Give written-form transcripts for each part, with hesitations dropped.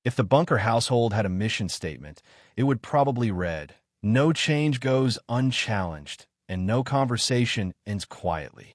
If the Bunker household had a mission statement, it would probably read, "No change goes unchallenged, and no conversation ends quietly."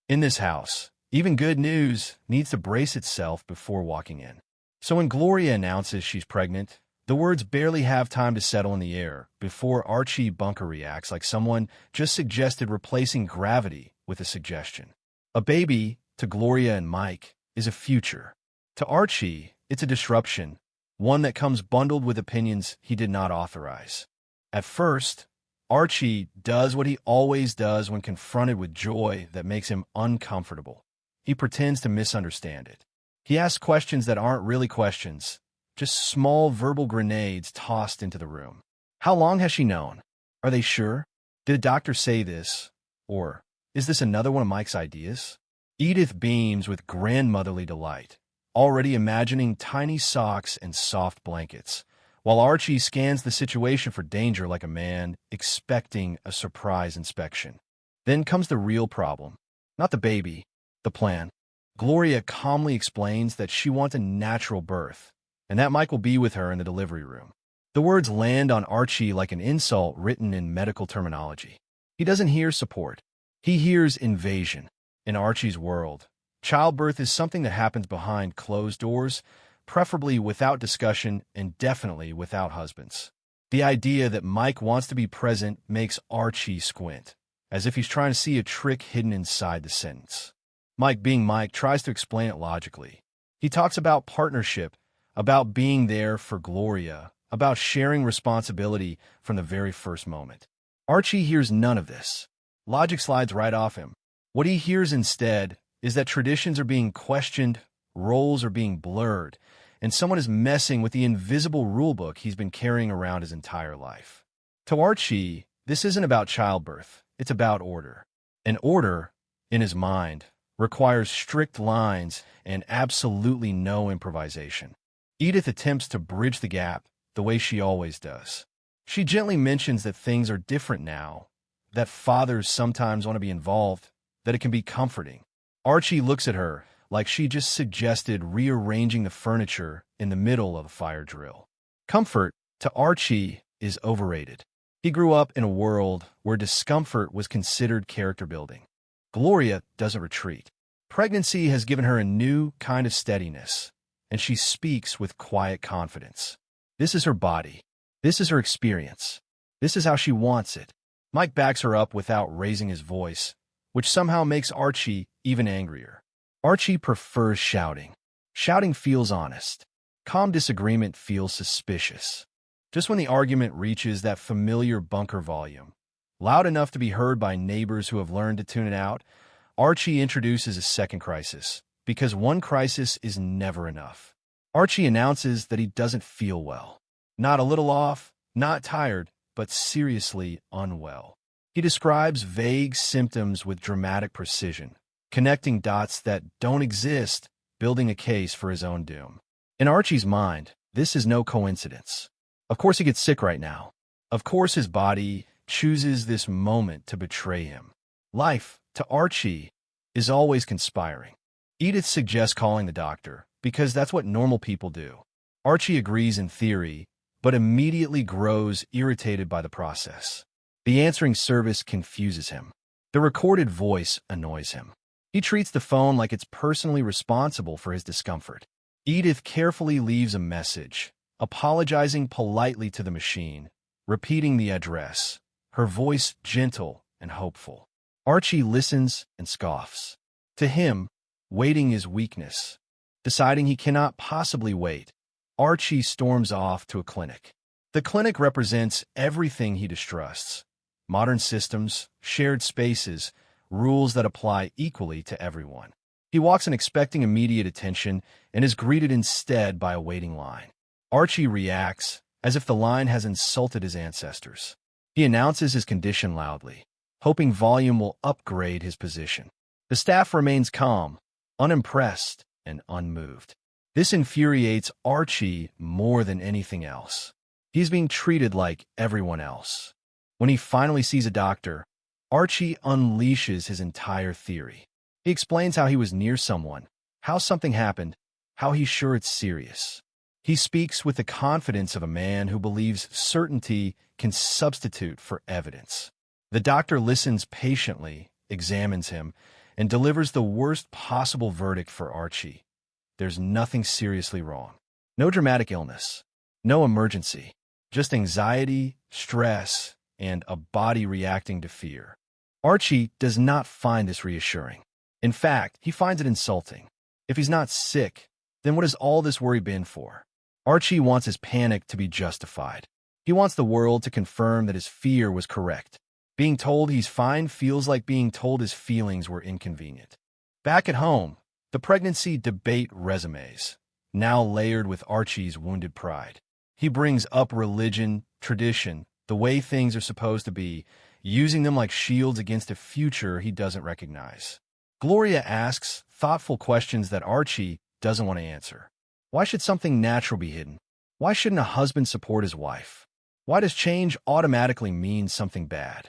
In this house, even good news needs to brace itself before walking in. So when Gloria announces she's pregnant, the words barely have time to settle in the air before Archie Bunker reacts like someone just suggested replacing gravity with a suggestion. A baby, to Gloria and Mike, is a future. To Archie, it's a disruption, one that comes bundled with opinions he did not authorize. At first, Archie does what he always does when confronted with joy that makes him uncomfortable. He pretends to misunderstand it. He asks questions that aren't really questions, just small verbal grenades tossed into the room. How long has she known? Are they sure? Did a doctor say this? Or is this another one of Mike's ideas? Edith beams with grandmotherly delight, already imagining tiny socks and soft blankets, while Archie scans the situation for danger like a man expecting a surprise inspection. Then comes the real problem. Not the baby, the plan. Gloria calmly explains that she wants a natural birth, and that Mike will be with her in the delivery room. The words land on Archie like an insult written in medical terminology. He doesn't hear support. He hears invasion. In Archie's world, childbirth is something that happens behind closed doors, preferably without discussion and definitely without husbands. The idea that Mike wants to be present makes Archie squint, as if he's trying to see a trick hidden inside the sentence. Mike, being Mike, tries to explain it logically. He talks about partnership, about being there for Gloria, about sharing responsibility from the very first moment. Archie hears none of this. Logic slides right off him. What he hears instead is that traditions are being questioned, roles are being blurred, and someone is messing with the invisible rulebook he's been carrying around his entire life. To Archie, this isn't about childbirth, it's about order. And order, in his mind, requires strict lines and absolutely no improvisation. Edith attempts to bridge the gap the way she always does. She gently mentions that things are different now, that fathers sometimes want to be involved, that it can be comforting. Archie looks at her like she just suggested rearranging the furniture in the middle of a fire drill. Comfort, to Archie, is overrated. He grew up in a world where discomfort was considered character building. Gloria doesn't retreat. Pregnancy has given her a new kind of steadiness, and she speaks with quiet confidence. This is her body. This is her experience. This is how she wants it. Mike backs her up without raising his voice, which somehow makes Archie even angrier. Archie prefers shouting. Shouting feels honest. Calm disagreement feels suspicious. Just when the argument reaches that familiar Bunker volume, loud enough to be heard by neighbors who have learned to tune it out, Archie introduces a second crisis, because one crisis is never enough. Archie announces that he doesn't feel well. Not a little off, not tired, but seriously unwell. He describes vague symptoms with dramatic precision, connecting dots that don't exist, building a case for his own doom. In Archie's mind, this is no coincidence. Of course he gets sick right now. Of course his body chooses this moment to betray him. Life, to Archie, is always conspiring. Edith suggests calling the doctor, because that's what normal people do. Archie agrees in theory, but immediately grows irritated by the process. The answering service confuses him. The recorded voice annoys him. He treats the phone like it's personally responsible for his discomfort. Edith carefully leaves a message, apologizing politely to the machine, repeating the address, her voice gentle and hopeful. Archie listens and scoffs. To him, waiting is weakness. Deciding he cannot possibly wait, Archie storms off to a clinic. The clinic represents everything he distrusts: modern systems, shared spaces, rules that apply equally to everyone. He walks in expecting immediate attention and is greeted instead by a waiting line. Archie reacts as if the line has insulted his ancestors. He announces his condition loudly, hoping volume will upgrade his position. The staff remains calm, unimpressed, and unmoved. This infuriates Archie more than anything else. He's being treated like everyone else. When he finally sees a doctor, Archie unleashes his entire theory. He explains how he was near someone, how something happened, how he's sure it's serious. He speaks with the confidence of a man who believes certainty can substitute for evidence. The doctor listens patiently, examines him, and delivers the worst possible verdict for Archie. There's nothing seriously wrong. No dramatic illness. No emergency. Just anxiety, stress, and a body reacting to fear. Archie does not find this reassuring. In fact, he finds it insulting. If he's not sick, then what has all this worry been for? Archie wants his panic to be justified. He wants the world to confirm that his fear was correct. Being told he's fine feels like being told his feelings were inconvenient. Back at home, the pregnancy debate resumes, now layered with Archie's wounded pride. He brings up religion, tradition, the way things are supposed to be, using them like shields against a future he doesn't recognize. Gloria asks thoughtful questions that Archie doesn't want to answer. Why should something natural be hidden? Why shouldn't a husband support his wife? Why does change automatically mean something bad?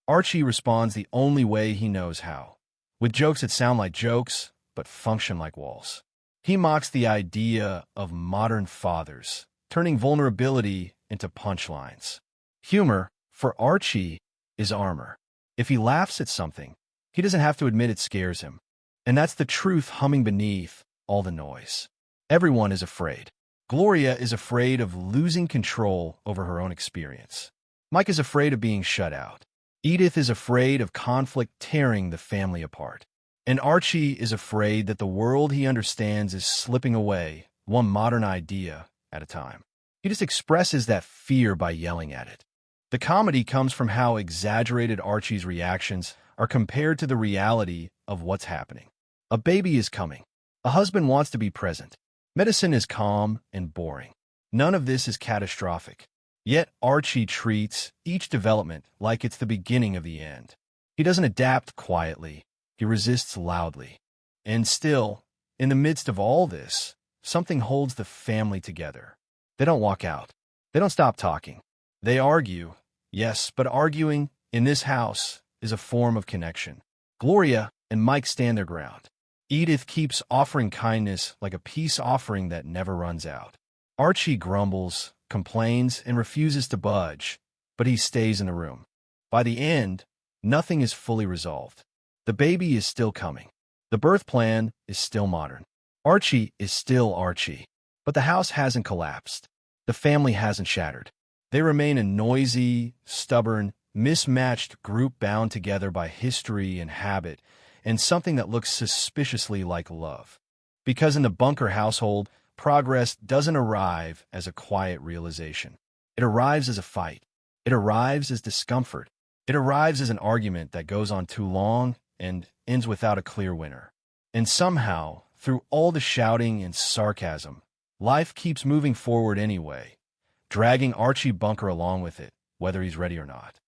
Archie responds the only way he knows how, with jokes that sound like jokes, but function like walls. He mocks the idea of modern fathers, turning vulnerability into punchlines. Humor, for Archie, is armor. If he laughs at something, he doesn't have to admit it scares him. And that's the truth humming beneath all the noise. Everyone is afraid. Gloria is afraid of losing control over her own experience. Mike is afraid of being shut out. Edith is afraid of conflict tearing the family apart. And Archie is afraid that the world he understands is slipping away, one modern idea at a time. He just expresses that fear by yelling at it. The comedy comes from how exaggerated Archie's reactions are compared to the reality of what's happening. A baby is coming. A husband wants to be present. Medicine is calm and boring. None of this is catastrophic. Yet Archie treats each development like it's the beginning of the end. He doesn't adapt quietly. He resists loudly. And still, in the midst of all this, something holds the family together. They don't walk out. They don't stop talking. They argue. Yes, but arguing in this house is a form of connection. Gloria and Mike stand their ground. Edith keeps offering kindness like a peace offering that never runs out. Archie grumbles, complains, and refuses to budge, but he stays in the room. By the end, nothing is fully resolved. The baby is still coming. The birth plan is still modern. Archie is still Archie. But the house hasn't collapsed. The family hasn't shattered. They remain a noisy, stubborn, mismatched group bound together by history and habit, and something that looks suspiciously like love. Because in the Bunker household, progress doesn't arrive as a quiet realization. It arrives as a fight. It arrives as discomfort. It arrives as an argument that goes on too long and ends without a clear winner. And somehow, through all the shouting and sarcasm, life keeps moving forward anyway, dragging Archie Bunker along with it, whether he's ready or not.